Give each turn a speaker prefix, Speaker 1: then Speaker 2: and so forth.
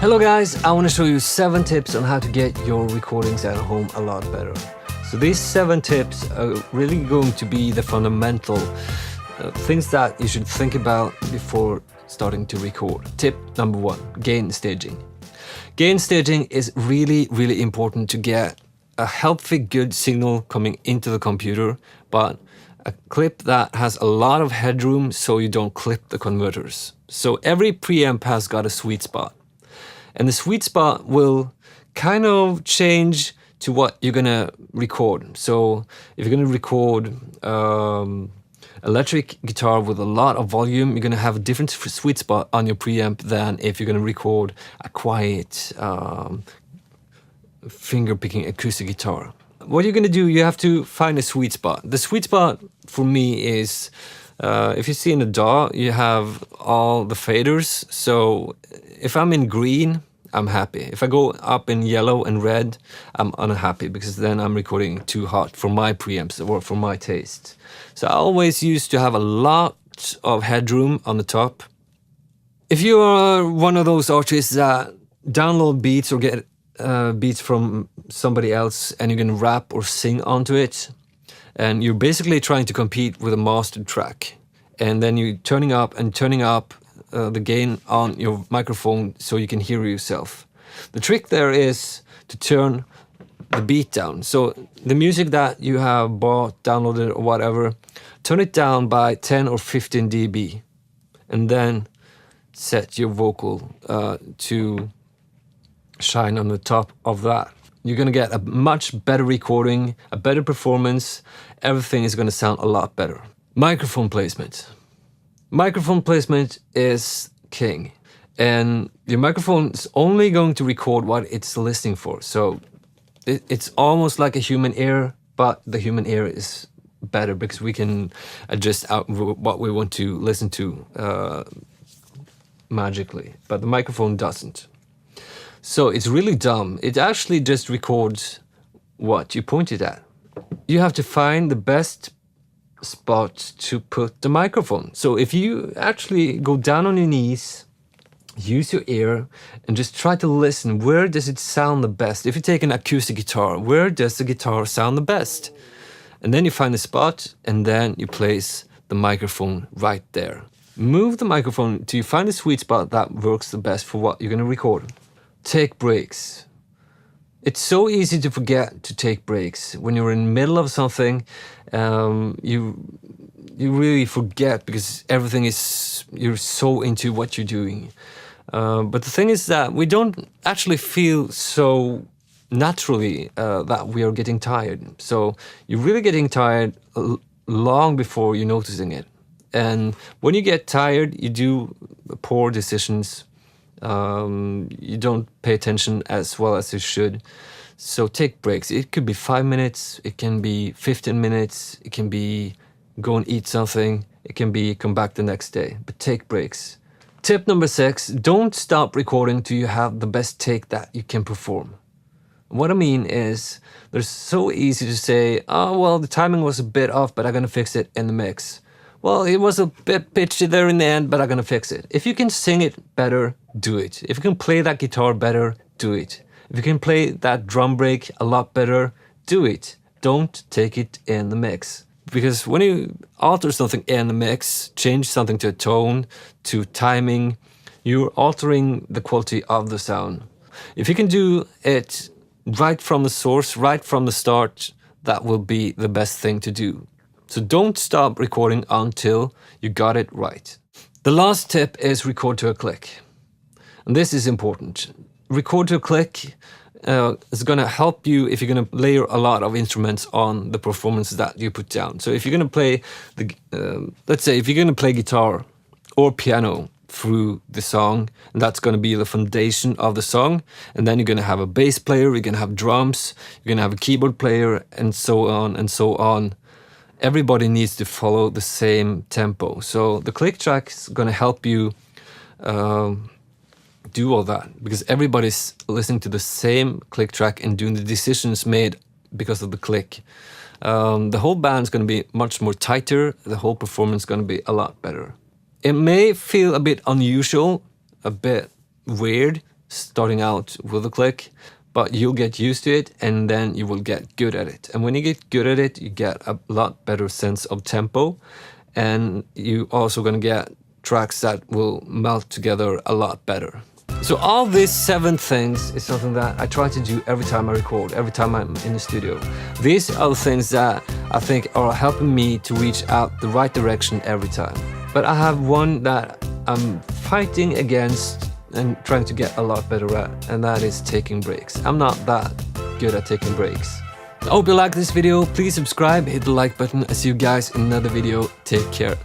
Speaker 1: Hello guys, I want to show you 7 tips on how to get your recordings at home a lot better. So these 7 tips are really going to be the fundamental things that you should think about before starting to record. Tip number 1, gain staging. Gain staging is really important to get a healthy, good signal coming into the computer, but a clip that has a lot of headroom so you don't clip the converters. So every preamp has got a sweet spot. And the sweet spot will kind of change to what you're gonna record. So if you're gonna record electric guitar with a lot of volume, you're gonna have a different sweet spot on your preamp than if you're gonna record a quiet finger-picking acoustic guitar. What you're gonna do, you have to find a sweet spot. The sweet spot for me is, if you see in the DAW, you have all the faders. So if I'm in green, I'm happy. If I go up in yellow and red, I'm unhappy because then I'm recording too hot for my preamps or for my taste. So I always used to have a lot of headroom on the top. If you are one of those artists that download beats or get beats from somebody else and you can rap or sing onto it, and you're basically trying to compete with a mastered track, and then you're turning up the gain on your microphone so you can hear yourself. The trick there is to turn the beat down. So the music that you have bought, downloaded or whatever, turn it down by 10 or 15 dB, and then set your vocal to shine on the top of that. You're gonna get a much better recording, a better performance. Everything is gonna sound a lot better. Microphone placement. Microphone placement is king, and your microphone is only going to record what it's listening for. So it's almost like a human ear, but the human ear is better because we can adjust out what we want to listen to magically, but the microphone doesn't. So it's really dumb. It actually just records what you pointed at. You have to find the best spot to put the microphone. So if you actually go down on your knees, use your ear, and just try to listen, where does it sound the best? If you take an acoustic guitar, where does the guitar sound the best? And then you find a spot, and then you place the microphone right there. Move the microphone till you find a sweet spot that works the best for what you're going to record. Take breaks. It's so easy to forget to take breaks. When you're in the middle of something, you really forget because everything is, you're so into what you're doing. But the thing is that we don't actually feel so naturally that we are getting tired. So you're really getting tired long before you're noticing it. And when you get tired, you do poor decisions. You don't pay attention as well as you should. So take breaks. It could be 5 minutes, it can be 15 minutes, it can be go and eat something, it can be come back the next day, but take breaks. Tip number 6, don't stop recording till you have the best take that you can perform. What I mean is, it's so easy to say, oh well, the timing was a bit off, but I'm gonna fix it in the mix. Well, it was a bit pitchy there in the end, but I'm gonna fix it. If you can sing it better, do it. If you can play that guitar better, do it. If you can play that drum break a lot better, do it. Don't take it in the mix. Because when you alter something in the mix, change something to a tone, to timing, you're altering the quality of the sound. If you can do it right from the source, right from the start, that will be the best thing to do. So don't stop recording until you got it right. The last tip is record to a click. And this is important. Record to a click is going to help you if you're going to layer a lot of instruments on the performance that you put down. So if you're going to play, let's say if you're going to play guitar or piano through the song, and that's going to be the foundation of the song, and then you're going to have a bass player, you're going to have drums, you're going to have a keyboard player, and so on and so on. Everybody needs to follow the same tempo. So the click track is going to help you do all that because everybody's listening to the same click track and doing the decisions made because of the click. The whole band's going to be much more tighter. The whole performance is going to be a lot better. It may feel a bit unusual, a bit weird starting out with a click, but you'll get used to it and then you will get good at it. And when you get good at it, you get a lot better sense of tempo, and you also gonna get tracks that will melt together a lot better. So all these 7 things is something that I try to do every time I record, every time I'm in the studio. These are the things that I think are helping me to reach out the right direction every time. But I have one that I'm fighting against and trying to get a lot better at, and that is taking breaks. I'm not that good at taking breaks. I hope you like this video. Please subscribe, hit the like button. I see you guys in another video. Take care.